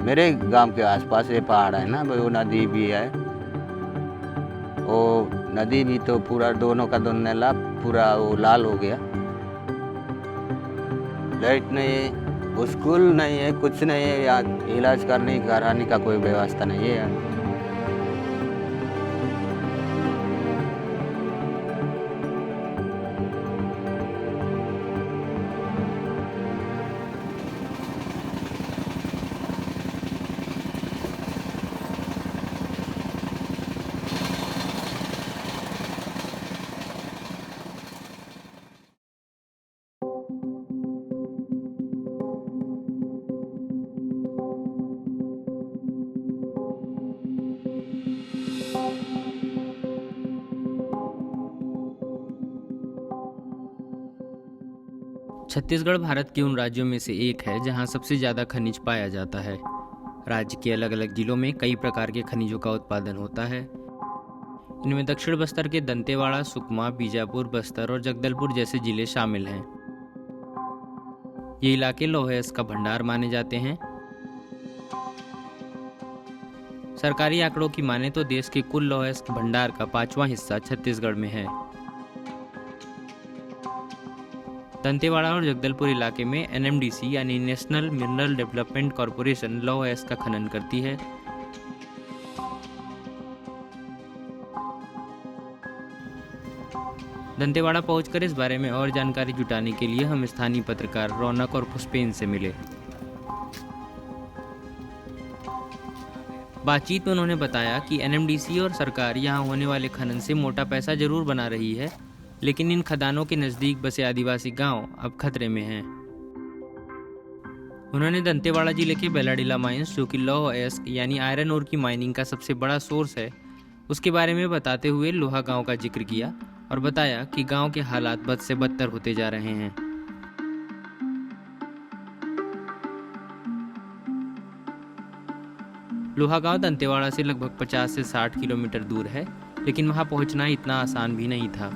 मेरे गांव के आसपास ये पहाड़ है ना, वो नदी भी है। वो नदी भी तो पूरा दोनों का दोनों पूरा वो लाल हो गया। लाइट नहीं है, स्कूल नहीं है, कुछ नहीं है। यहाँ इलाज करने कराने का कोई व्यवस्था नहीं है। छत्तीसगढ़ भारत के उन राज्यों में से एक है जहां सबसे ज़्यादा खनिज पाया जाता है। राज्य के अलग अलग जिलों में कई प्रकार के खनिजों का उत्पादन होता है। इनमें दक्षिण बस्तर के दंतेवाड़ा, सुकमा, बीजापुर, बस्तर और जगदलपुर जैसे जिले शामिल हैं। ये इलाके लौह-अयस्क का भंडार माने जाते हैं। सरकारी आंकड़ों की माने तो देश के कुल लौह-अयस्क भंडार का 5वां हिस्सा छत्तीसगढ़ में है। दंतेवाड़ा और जगदलपुर इलाके में एनएमडीसी यानी नेशनल मिनरल डेवलपमेंट कॉरपोरेशन लौह-अयस्क का खनन करती है। दंतेवाड़ा पहुंचकर इस बारे में और जानकारी जुटाने के लिए हम स्थानीय पत्रकार रौनक और पुष्पेन से मिले। बातचीत में उन्होंने बताया कि एनएमडीसी और सरकार यहां होने वाले खनन से मोटा पैसा जरूर बना रही है, लेकिन इन खदानों के नज़दीक बसे आदिवासी गांव अब खतरे में हैं। उन्होंने दंतेवाड़ा जिले के बेलाडीला माइंस, जो कि लौह-अयस्क यानी आयरन ओर की माइनिंग का सबसे बड़ा सोर्स है, उसके बारे में बताते हुए लोहा गांव का जिक्र किया और बताया कि गांव के हालात बद से बदतर होते जा रहे हैं। लोहा गांव दंतेवाड़ा से लगभग 50 से 60 किलोमीटर दूर है, लेकिन वहां पहुंचना इतना आसान भी नहीं था।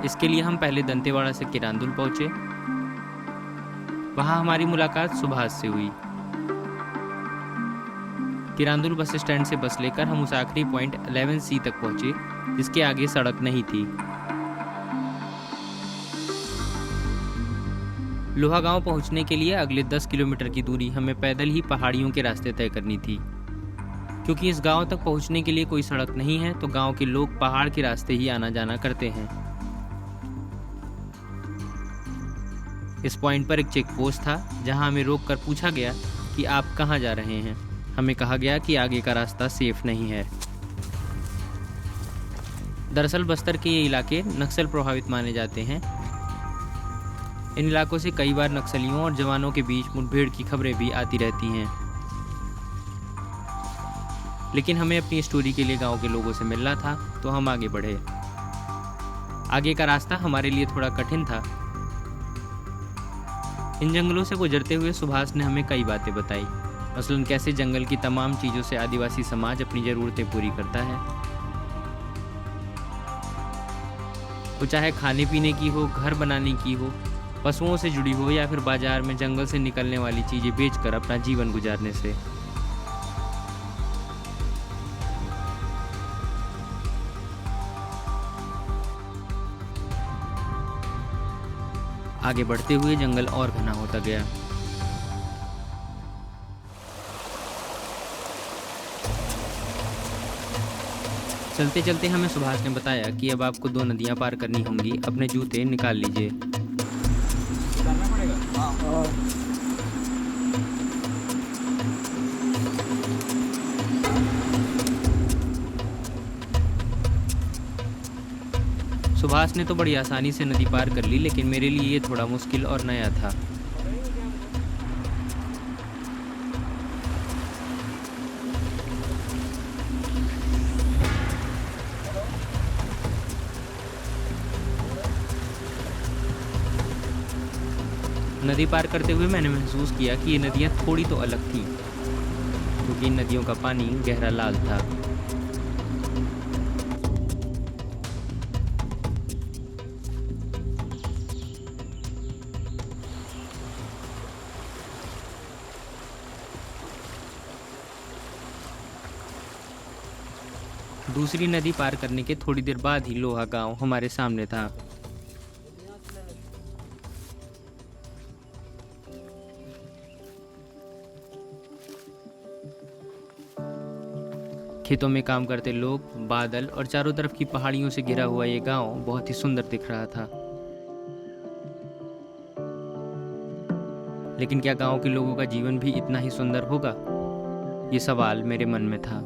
इसके लिए हम पहले दंतेवाड़ा से किरांदुल पहुंचे। वहां हमारी मुलाकात सुभाष से हुई। किरांदुल बस स्टैंड से बस लेकर हम उस आखिरी पॉइंट 11C तक पहुंचे, जिसके आगे सड़क नहीं थी। लोहा गांव पहुंचने के लिए अगले 10 किलोमीटर की दूरी हमें पैदल ही पहाड़ियों के रास्ते तय करनी थी। क्योंकि इस गांव तक पहुंचने के लिए कोई सड़क नहीं है, तो गांव के लोग पहाड़ के रास्ते ही आना जाना करते हैं। इस पॉइंट पर एक चेक पोस्ट था, जहां हमें रोक कर पूछा गया कि आप कहां जा रहे हैं। हमें कहा गया कि आगे का रास्ता सेफ नहीं है। दरअसल बस्तर के ये इलाके नक्सल प्रभावित माने जाते हैं। इन इलाकों से कई बार नक्सलियों और जवानों के बीच मुठभेड़ की खबरें भी आती रहती हैं। लेकिन हमें अपनी स्टोरी के लिए गांव के लोगों से मिलना था, तो हम आगे बढ़े। आगे का रास्ता हमारे लिए थोड़ा कठिन था। इन जंगलों से गुजरते हुए सुभाष ने हमें कई बातें बताई, मसलन कैसे जंगल की तमाम चीज़ों से आदिवासी समाज अपनी ज़रूरतें पूरी करता है। वो चाहे खाने पीने की हो, घर बनाने की हो, पशुओं से जुड़ी हो, या फिर बाजार में जंगल से निकलने वाली चीज़ें बेचकर अपना जीवन गुजारने से। आगे बढ़ते हुए जंगल और घना होता गया। चलते चलते हमें सुभाष ने बताया कि अब आपको 2 नदियां पार करनी होंगी, अपने जूते निकाल लीजिए। सुभाष ने तो बड़ी आसानी से नदी पार कर ली, लेकिन मेरे लिए ये थोड़ा मुश्किल और नया था। नदी पार करते हुए मैंने महसूस किया कि ये नदियाँ थोड़ी तो अलग थीं, क्योंकि इन नदियों का पानी गहरा लाल था। दूसरी नदी पार करने के थोड़ी देर बाद ही लोहा गांव हमारे सामने था। खेतों में काम करते लोग, बादल और चारों तरफ की पहाड़ियों से घिरा हुआ ये गांव बहुत ही सुंदर दिख रहा था। लेकिन क्या गांव के लोगों का जीवन भी इतना ही सुंदर होगा? ये सवाल मेरे मन में था।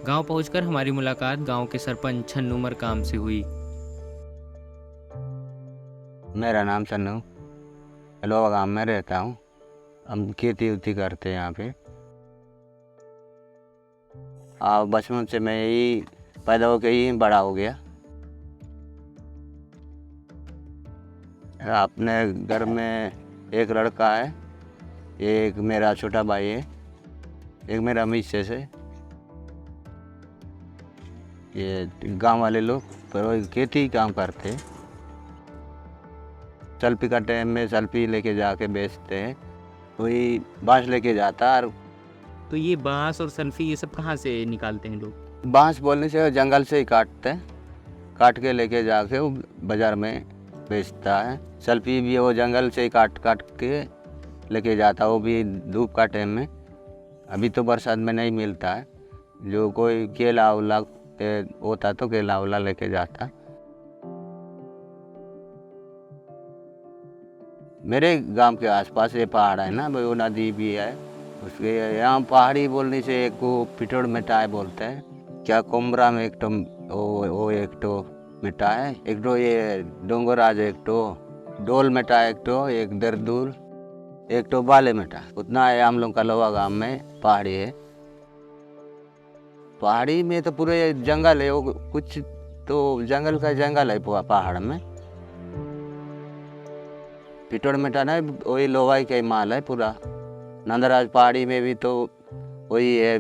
गांव पहुंचकर हमारी मुलाकात गांव के सरपंच छन्नू मरकाम से हुई। मेरा नाम सन्नू, लोहा गाँव में रहता हूँ। हम खेती उती करते हैं यहाँ पे। बचपन से मैं यही पैदा होकर यही बड़ा हो गया। अपने घर में एक लड़का है, एक मेरा छोटा भाई है, एक मेरा मिसेस है। ये गांव वाले लोग पर खेती ही काम करते हैं। सल्फी का टाइम में सल्फी लेके जाके बेचते हैं, कोई बांस लेके जाता है। तो ये बांस और सल्फी ये सब कहाँ से निकालते हैं लोग? बांस बोलने से जंगल से ही काटते हैं, काट के लेके जाके वो बाज़ार में बेचता है। सल्फी भी वो जंगल से ही काट के लेके जाता है, वो भी धूप का टाइम में। अभी तो बरसात में नहीं मिलता है। जो कोई केला उला होता तो केला उला लेके जाता। मेरे गांव के आसपास ये पहाड़ है ना, वो नदी भी है। उसके यहाँ पहाड़ी बोलने से एक को पिटोड़ मिठाई बोलते हैं। क्या कोमरा में एक तो वो एक तो मिठाई है, एक तो ये डोंगराज, एक तो डोल मिठाई, एक तो एक दरदूल, एक तो बाले मिठाई। उतना है हम लोग का लोहा गांव में पहाड़ी है। पहाड़ी में तो पूरे जंगल है, वो कुछ तो जंगल का जंगल है पहाड़ में। पिटोड़ मिठाई ना वही लोहाई का ही माल है पूरा। नंदराज पहाड़ी में भी तो वही है,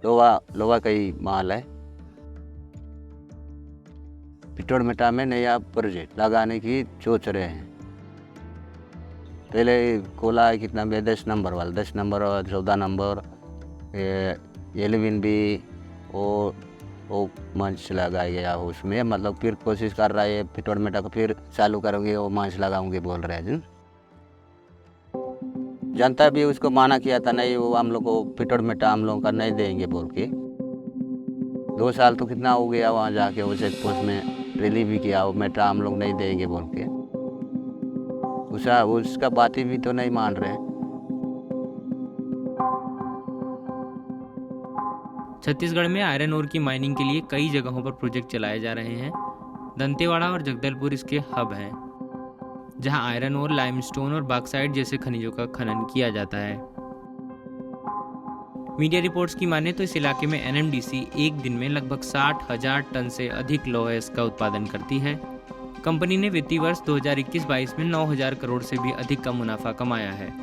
लोहा का ही माल है। पिटोड़ मिठाई में नया प्रोजेक्ट लगाने की सोच रहे हैं। पहले खोला है कितना भी 10 नंबर वाला, 10 नंबर और 14 नंबर, 11 भी वो मंच लगाया गया उसमें। मतलब फिर कोशिश कर रहा है पिटोड़ मिठाई को फिर चालू करोगे, वो मंच लगाऊंगे बोल रहे हैं। जनता भी उसको माना किया था, नहीं वो हम लोग को पिटोड़ मिठाई हम लोग का नहीं देंगे बोल के। 2 साल तो कितना हो गया वहाँ जाके वो चेक पोस्ट में रैली भी किया, वो मिठाई हम लोग नहीं देंगे बोल के। उसका बात भी तो नहीं मान रहे। छत्तीसगढ़ में आयरन ओर की माइनिंग के लिए कई जगहों पर प्रोजेक्ट चलाए जा रहे हैं। दंतेवाड़ा और जगदलपुर इसके हब हैं, जहां आयरन ओर, लाइमस्टोन और बॉक्साइट जैसे खनिजों का खनन किया जाता है। मीडिया रिपोर्ट्स की माने तो इस इलाके में एनएमडीसी एक दिन में लगभग 60,000 टन से अधिक लौह का उत्पादन करती है। कंपनी ने वित्तीय वर्ष 2021-22 में 9,000 करोड़ से भी अधिक का मुनाफा कमाया है।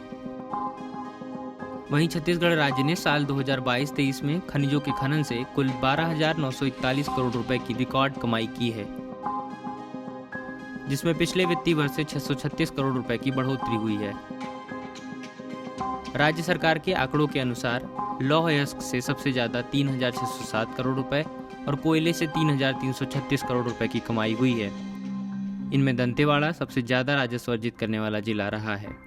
वहीं छत्तीसगढ़ राज्य ने साल 2022-23 में खनिजों के खनन से कुल 12,941 करोड़ रुपए की रिकॉर्ड कमाई की है, जिसमें पिछले वित्तीय वर्ष से 636 करोड़ रुपए की बढ़ोतरी हुई है। राज्य सरकार के आंकड़ों के अनुसार लौह अयस्क से सबसे ज्यादा 3,607 करोड़ रुपए और कोयले से 3,336 करोड़ रुपए की कमाई हुई है। इनमें दंतेवाड़ा सबसे ज्यादा राजस्व अर्जित करने वाला जिला रहा है।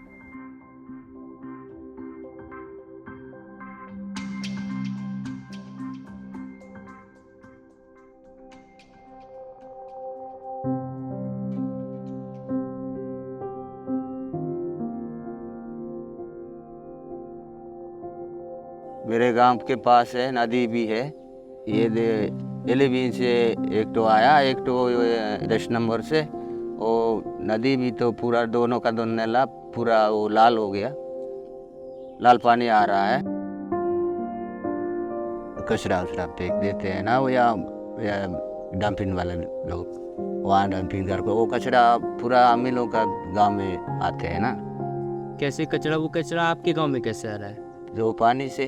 मेरे गांव के पास है, नदी भी है। ये 11 से एक तो आया, एक तो 10 नंबर से। वो नदी भी तो पूरा दोनों का दोनों पूरा वो लाल हो गया, लाल पानी आ रहा है। कचरा उचरा फेंक देते हैं ना वो, या डंपिंग वाले लोग वहाँ डंपिंग करके वो कचरा पूरा हम ही लोग का गाँव में आते हैं ना। कैसे कचरा? वो कचरा आपके गांव में कैसे आ रहा है? जो पानी से,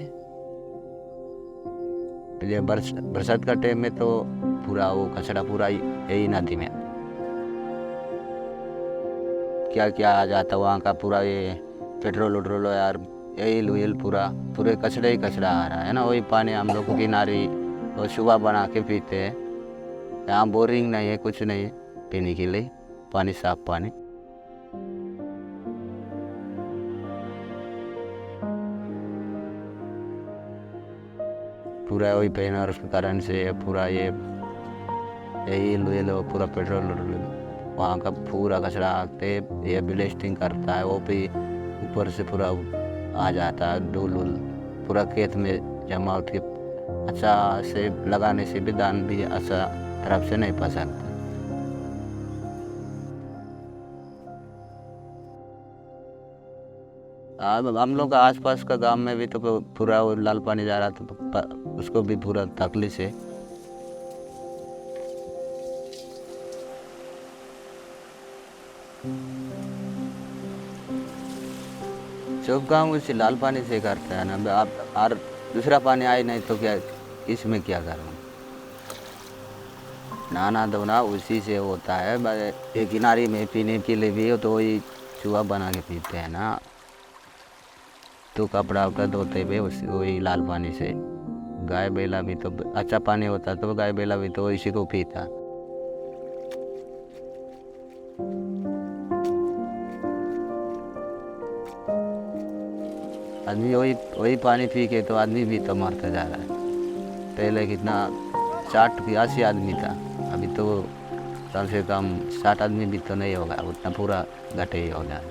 ये बरसात का टाइम में तो पूरा वो कचरा पूरा यही नदी में क्या क्या आ जाता वहाँ का पूरा ये पेट्रोल वेट्रोल यार ऑयल वेल पूरा पूरे कचरा ही कचरा आ रहा है ना। वही पानी हम लोग को किनारे और सुबह बना के पीते हैं। यहाँ बोरिंग नहीं है, कुछ नहीं है पीने के लिए पानी, साफ पानी। पूरा वही पैनर के कारण से पूरा ये लो पूरा पेट्रोल वहाँ का पूरा कचरा आते ये ब्लास्टिंग करता है, वो भी ऊपर से पूरा आ जाता है धूल वूल पूरा खेत में जमा होती। अच्छा से लगाने से भी धान भी अच्छा तरफ से नहीं पसंद। अब हम लोग का आसपास का गांव में भी तो पूरा वो लाल पानी जा रहा था, उसको भी पूरा तकलीफ है। सब काम उसी लाल पानी से करता है ना। आप और दूसरा पानी आए नहीं तो क्या इसमें क्या करूँ, नहाना धोना उसी से होता है। एक किनारे में पीने के लिए भी तो वही चूहा बना के पीते हैं ना। तो कपड़ा वपड़ा धोते हुए वही लाल पानी से। गाय बैला भी तो अच्छा पानी होता तो गाय बैला भी तो इसी को पीता। आदमी वही पानी पी के तो आदमी भी तो मरता जा रहा है। पहले कितना 60-80 आदमी था, अभी तो कम से कम 60 आदमी भी तो नहीं होगा, उतना पूरा घटे ही होगा।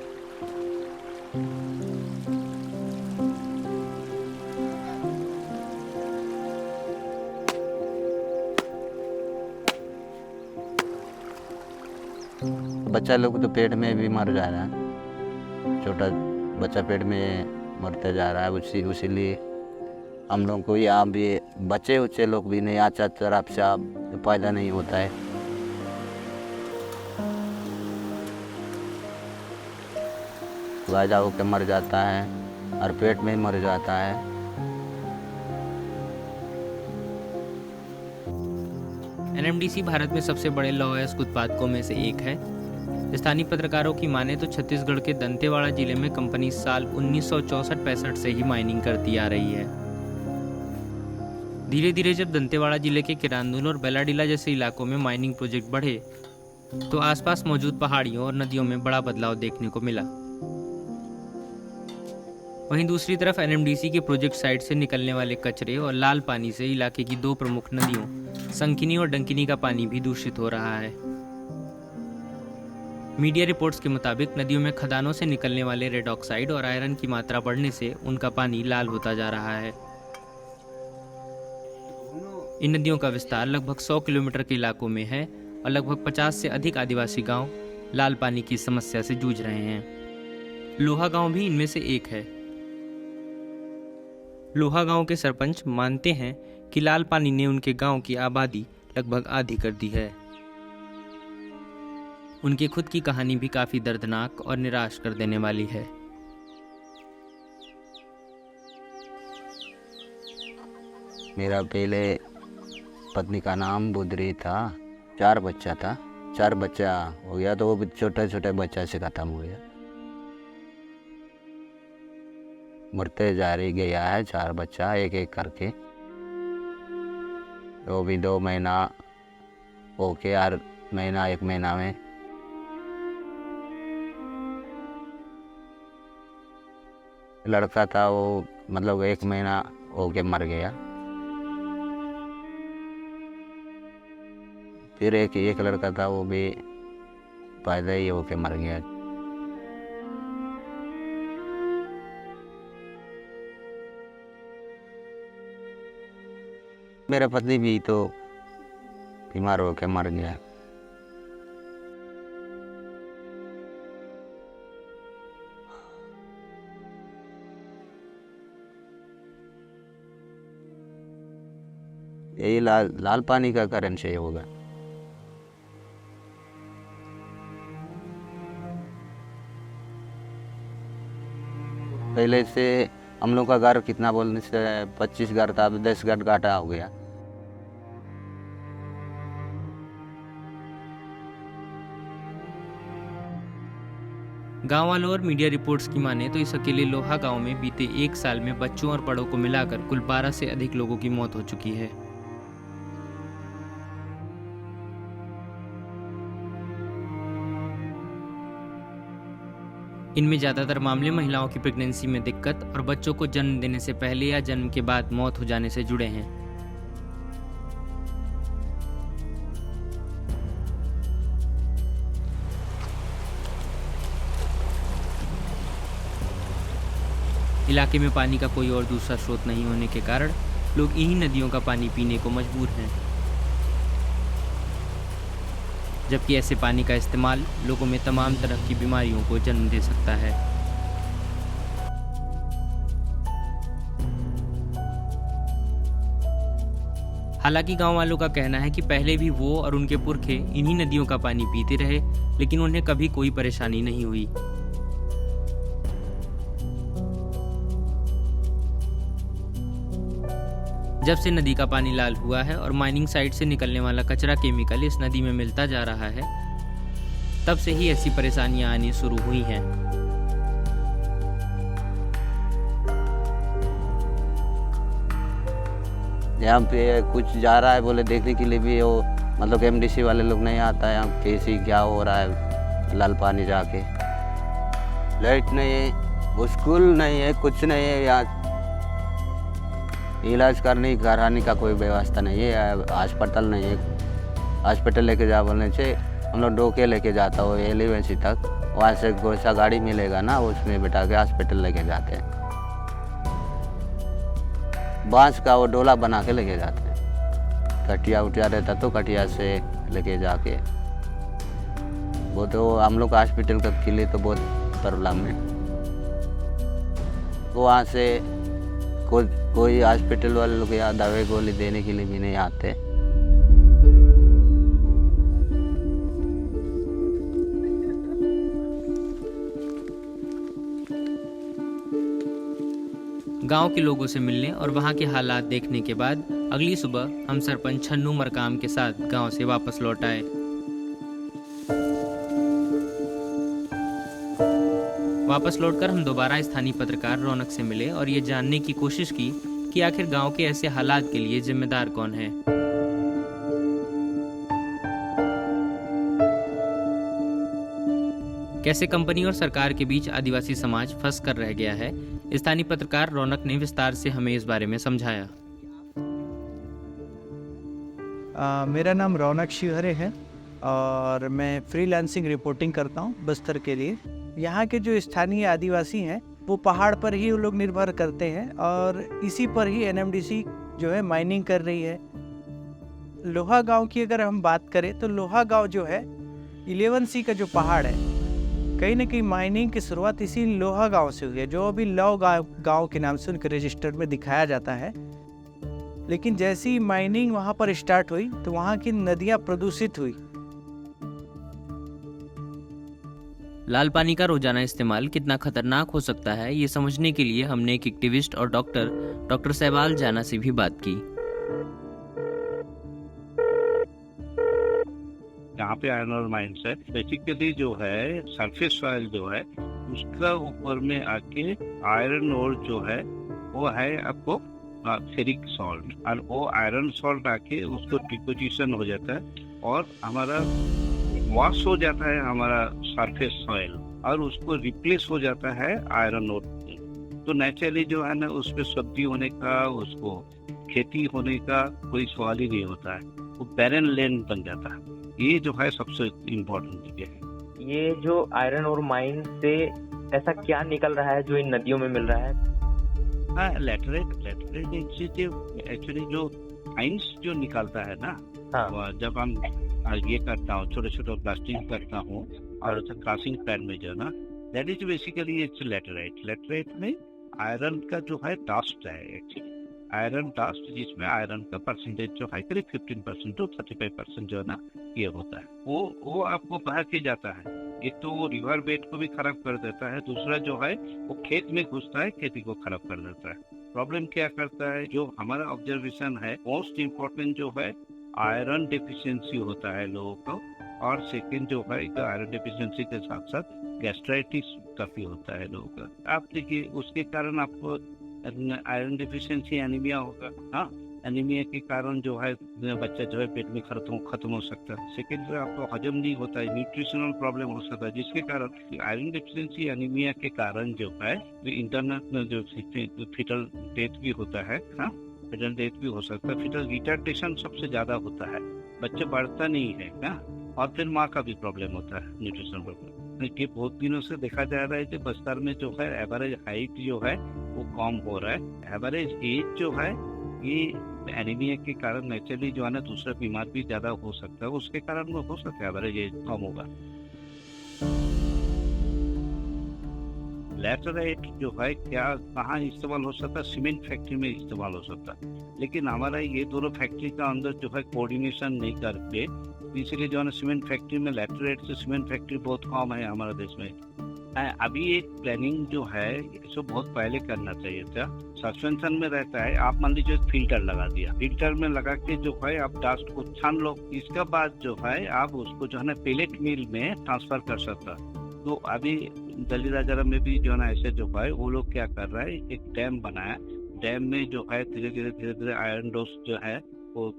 बच्चा लोग तो पेट में भी मर जा रहा है, छोटा बच्चा पेट में मरते जा रहा है। उसीलिए हम लोग को यहाँ भी बच्चे उच्चे लोग भी नहीं अच्छा तरफ से पैदा नहीं होता है। पैदा होकर मर जाता है और पेट में मर जाता है। एनएमडीसी भारत में सबसे बड़े लौह अयस्क उत्पादकों में से एक है। स्थानीय पत्रकारों की माने तो छत्तीसगढ़ के दंतेवाड़ा जिले में कंपनी साल 1964-65 से ही माइनिंग करती आ रही है। धीरे धीरे जब दंतेवाड़ा जिले के किरांदुल और बेलाडीला जैसे इलाकों में माइनिंग प्रोजेक्ट बढ़े तो आसपास मौजूद पहाड़ियों और नदियों में बड़ा बदलाव देखने को मिला। वहीं दूसरी तरफ एनएमडीसी के प्रोजेक्ट साइट से निकलने वाले कचरे और लाल पानी से इलाके की दो प्रमुख नदियों संकिनी और डंकिनी का पानी भी दूषित हो रहा है। मीडिया रिपोर्ट्स के मुताबिक नदियों में खदानों से निकलने वाले रेड ऑक्साइड और आयरन की मात्रा बढ़ने से उनका पानी लाल होता जा रहा है। इन नदियों का विस्तार लगभग 100 किलोमीटर के इलाकों में है और लगभग 50 से अधिक आदिवासी गांव लाल पानी की समस्या से जूझ रहे हैं। लोहा गांव भी इनमें से एक है। लोहा गांव के सरपंच मानते हैं कि लाल पानी ने उनके गांव की आबादी लगभग आधी कर दी है। उनकी खुद की कहानी भी काफी दर्दनाक और निराश कर देने वाली है। मेरा पहले पत्नी का नाम बुदरी था, 4 बच्चा था, 4 बच्चा हो गया तो वो छोटे छोटे बच्चा से खत्म हो गया। मरते जा रही गया है 4 बच्चा एक एक करके। वो भी 2 महीना होके हर महीना 1 महीना में लड़का था वो मतलब 1 महीना होके मर गया। फिर एक लड़का था वो भी पैदा ही होके मर गया। मेरा पत्नी भी तो बीमार होके मर गया। यही लाल पानी का कारण से होगा। पहले से हम लोग का घर कितना बोलने से 25 घर था, अब 10 घर घाटा हो गया। गांव वालों और मीडिया रिपोर्ट्स की माने तो इस अकेले लोहा गांव में बीते 1 साल में बच्चों और बड़ों को मिलाकर कुल 12 से अधिक लोगों की मौत हो चुकी है। इनमें ज़्यादातर मामले महिलाओं की प्रेगनेंसी में दिक्कत और बच्चों को जन्म देने से पहले या जन्म के बाद मौत हो जाने से जुड़े हैं। इलाके में पानी का कोई और दूसरा स्रोत नहीं होने के कारण लोग इन्हीं नदियों का पानी पीने को मजबूर हैं, जबकि ऐसे पानी का इस्तेमाल लोगों में तमाम तरह की बीमारियों को जन्म दे सकता है। हालांकि गांव वालों का कहना है कि पहले भी वो और उनके पुरखे इन्हीं नदियों का पानी पीते रहे, लेकिन उन्हें कभी कोई परेशानी नहीं हुई। जब से नदी का पानी लाल हुआ है और माइनिंग साइट से निकलने वाला कचरा केमिकल इस नदी में मिलता जा रहा है, तब से ही ऐसी परेशानियां आनी शुरू हुई हैं। यहाँ पे कुछ जा रहा है बोले देखने के लिए भी वो मतलब एमडीसी वाले लोग नहीं आता है। यहाँ कैसी क्या हो रहा है लाल पानी जाके, लाइट नहीं है, स्कूल नहीं है, कुछ नहीं है। यहाँ इलाज कराने का कोई व्यवस्था नहीं है, अस्पताल नहीं है। हॉस्पिटल लेके जा बोलने से हम लोग डोके लेके जाता हो एलिवेंसी तक, वहाँ से कोई सा गाड़ी मिलेगा ना उसमें बिठा के हॉस्पिटल लेके जाते हैं। बांस का वो डोला बना के लेके जाते हैं, कटिया उटिया रहता तो कटिया से लेके जाके वो तो हम लोग हॉस्पिटल का के लिए तो बहुत प्रॉब्लम है। वहाँ से कोई हॉस्पिटल वाले लोग यहाँ दवाई गोली देने के लिए भी नहीं आते। गांव के लोगों से मिलने और वहां के हालात देखने के बाद अगली सुबह हम सरपंच छन्नू मरकाम के साथ गांव से वापस लौट आए। वापस लौटकर हम दोबारा स्थानीय पत्रकार रौनक से मिले और ये जानने की कोशिश की कि आखिर गांव के ऐसे हालात के लिए जिम्मेदार कौन है। कैसे कंपनी और सरकार के बीच आदिवासी समाज फंस कर रह गया है, स्थानीय पत्रकार रौनक ने विस्तार से हमें इस बारे में समझाया। मेरा नाम रौनक शिवहरे है और मैं फ्रीलांसिंग रिपोर्टिंग करता हूँ बस्तर के लिए। यहाँ के जो स्थानीय आदिवासी हैं वो पहाड़ पर ही वो लोग निर्भर करते हैं और इसी पर ही एनएमडीसी जो है माइनिंग कर रही है। लोहा गांव की अगर हम बात करें तो लोहा गांव जो है 11C का जो पहाड़ है, कहीं ना कहीं माइनिंग की शुरुआत इसी लोहा गांव से हुई है, जो अभी लौ गांव के नाम से उनके रजिस्टर में दिखाया जाता है। लेकिन जैसी ही माइनिंग वहाँ पर स्टार्ट हुई तो वहाँ की नदियाँ प्रदूषित हुई। लाल पानी का रोजाना इस्तेमाल कितना खतरनाक हो सकता है, ये समझने के लिए हमने एक एक्टिविस्ट और डॉक्टर सहबाल जाना से भी बात की। यहाँ पे आयरन और माइंस है। बेसिकली जो है सरफेस सॉइल जो है उसका ऊपर में आके आयरन और जो है वो है आपको फेरिक सॉल्ट, और वो आयरन सॉल्ट आके उसको डिपोजिशन हो जाता है और हमारा वॉश हो जाता है हमारा सरफेस सॉइल और उसको रिप्लेस हो जाता है आयरन और। तो नेचुरली जो है ना उसमें सब्जी होने का, उसको खेती होने का कोई सवाल ही नहीं होता है, वो बैरन लैंड बन जाता है। ये जो है सबसे इम्पोर्टेंट चीज है। ये जो आयरन और माइन से ऐसा क्या निकल रहा है जो इन नदियों में मिल रहा है? हाँ, लेटरेट एक्चुअली जो आइंस जो निकलता है ना, हाँ। जब हम ये करता हूँ छोटे छोटे ब्लास्टिंग करता हूँ और क्रासिंग पैड में जो ना, that is basically it's laterite. Laterite में आयरन का जो है डस्ट है, एक्चुअली आयरन डस्ट, जिसमें आयरन का परसेंटेज जो है करीब 15% to 35% जो है ना ये होता है, वो आपको बह के जाता है। एक तो वो रिवर बेड को भी खराब कर देता है, दूसरा जो है वो खेत में घुसता है, खेती को खराब कर देता है। प्रॉब्लम क्या करता है, जो हमारा ऑब्जर्वेशन है मोस्ट इम्पोर्टेंट जो है आयरन डिफिशियंसी होता है लोगों को, और सेकंड जो है आयरन डिफिशियंसी के साथ साथ गैस्ट्राइटिस काफी होता है लोगों का। आप देखिए उसके कारण आपको आयरन डिफिशियंसी एनीमिया होगा। हाँ, एनीमिया के कारण जो है बच्चा जो है पेट में खत्म हो सकता है। सेकेंड आपको हजम नहीं होता है, न्यूट्रिशनल प्रॉब्लम हो सकता है, जिसके कारण आयरन डिफिशियंसी एनीमिया के कारण जो है इंटरनल जो फिटल डेथ भी होता है। हाँ, फिटल डेथ भी हो सकता है। फिटल रिटार्डेशन सबसे ज्यादा होता है, बच्चा बढ़ता नहीं है ना, और फिर माँ का भी प्रॉब्लम होता है, न्यूट्रिशन प्रॉब्लम। कि बहुत दिनों से देखा जा रहा है कि बस्तर में जो है एवरेज हाइट जो है वो कम हो रहा है। एवरेज एज जो है ये एनीमिया के कारण नेचुरली जो है ना दूसरा बीमार भी ज्यादा हो सकता है, उसके कारण वो हो सकता है एवरेज एज कम होगा। लैटराइट जो है क्या कहाँ इस्तेमाल हो सकता है? सीमेंट फैक्ट्री में इस्तेमाल हो सकता है, लेकिन हमारा ये दोनों फैक्ट्री का अंदर जो है कोऑर्डिनेशन नहीं करके, इसलिए जो है ना सीमेंट फैक्ट्री में लैटराइट से सीमेंट फैक्ट्री बहुत कम है हमारे देश में। अभी एक प्लानिंग जो है इसको बहुत पहले करना चाहिए था। सस्पेंशन में रहता है, आप मान लीजिए फिल्टर लगा दिया, फिल्टर में लगा के जो है आप डस्ट को छान लो, इसके बाद जो है आप उसको जो है ना पेलेट मिल में ट्रांसफर कर सकता। तो अभी दिल्ली राजारा में भी जो है ना ऐसे जो है वो लोग क्या कर रहा है, एक डैम बनाया, डैम में जो है धीरे धीरे आयरन डोज जो है वो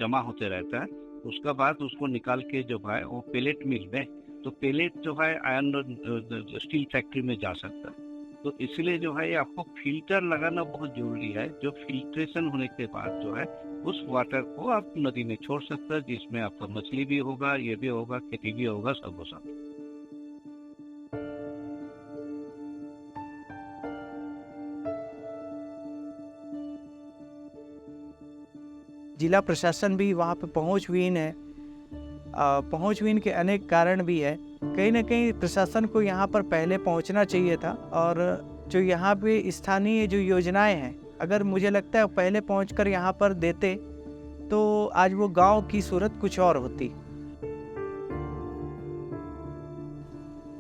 जमा होते रहता है। उसका बाद उसको निकाल के जो है वो पेलेट मिल में, तो पेलेट जो है आयरन स्टील फैक्ट्री में जा सकता है। तो इसलिए जो है आपको फिल्टर लगाना बहुत जरूरी है, जो फिल्ट्रेशन होने के बाद जो है उस वाटर को आप नदी में छोड़ सकते हैं, जिसमें आपका मछली भी होगा, ये भी होगा, खेती भी होगा, सब हो सकता है। जिला प्रशासन भी वहाँ पे पहुँचहीन है। पहुँचहीन के अनेक कारण भी है। कहीं ना कहीं प्रशासन को यहाँ पर पहले पहुँचना चाहिए था, और जो यहाँ पे स्थानीय जो योजनाएं हैं, अगर मुझे लगता है पहले पहुँचकर यहाँ पर देते तो आज वो गांव की सूरत कुछ और होती।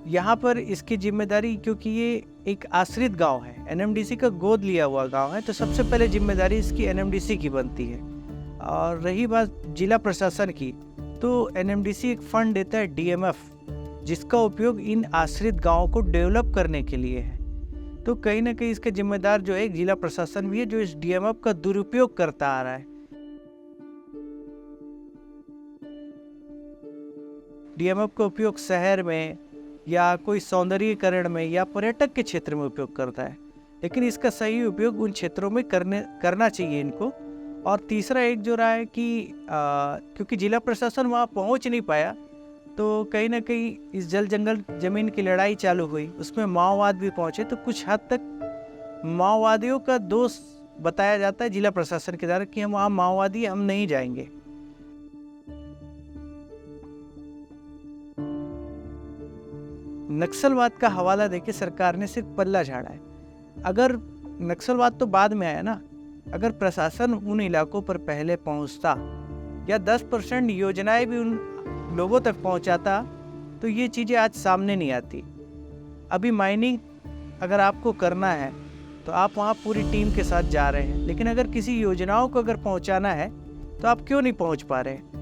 यहाँ पर इसकी जिम्मेदारी, क्योंकि ये एक आश्रित गांव है, एनएमडीसी का गोद लिया हुआ गांव है, तो सबसे पहले जिम्मेदारी इसकी एनएमडीसी की बनती है। और रही बात जिला प्रशासन की, तो एनएमडीसी एक फंड देता है डीएमएफ, जिसका उपयोग इन आश्रित गांवों को डेवलप करने के लिए है। तो कहीं ना कहीं इसका जिम्मेदार जो है एक जिला प्रशासन भी है, जो इस डीएमएफ का दुरुपयोग करता आ रहा है। डीएमएफ का उपयोग शहर में या कोई सौंदर्यीकरण में या पर्यटक के क्षेत्र में उपयोग करता है, लेकिन इसका सही उपयोग उन क्षेत्रों में करना चाहिए इनको। और तीसरा एक जो रहा है कि क्योंकि जिला प्रशासन वहाँ पहुँच नहीं पाया, तो कहीं ना कहीं इस जल जंगल जमीन की लड़ाई चालू हुई, उसमें माओवाद भी पहुँचे, तो कुछ हद तक माओवादियों का दोष बताया जाता है जिला प्रशासन के द्वारा कि हम वहाँ माओवादी हम नहीं जाएंगे। नक्सलवाद का हवाला देके सरकार ने सिर्फ पल्ला झाड़ा है। अगर नक्सलवाद तो बाद में आया ना, अगर प्रशासन उन इलाकों पर पहले पहुंचता या 10% योजनाएं भी उन लोगों तक पहुंचाता, तो ये चीज़ें आज सामने नहीं आती। अभी माइनिंग अगर आपको करना है तो आप वहाँ पूरी टीम के साथ जा रहे हैं, लेकिन अगर किसी योजनाओं को अगर पहुँचाना है तो आप क्यों नहीं पहुँच पा रहे हैं?